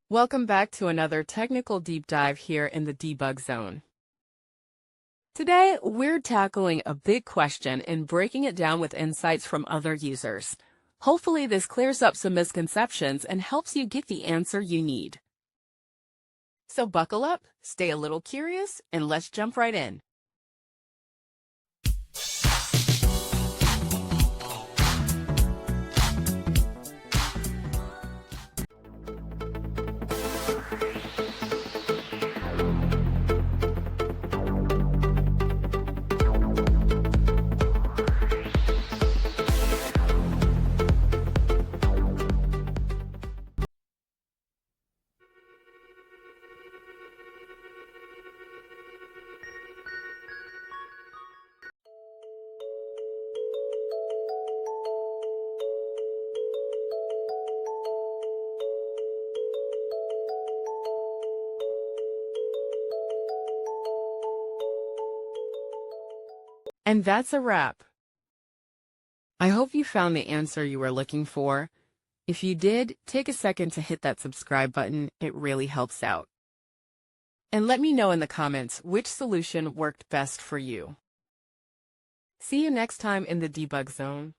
Welcome back to another technical deep dive here in the debug zone. Today, we're tackling a big question and breaking it down with insights from other users. Hopefully, this clears up some misconceptions and helps you get the answer you need. So buckle up, stay a little curious, and let's jump right in. And that's a wrap. I hope you found the answer you were looking for. If you did, take a second to hit that subscribe button. It really helps out. And let me know in the comments which solution worked best for you. See you next time in the debug zone.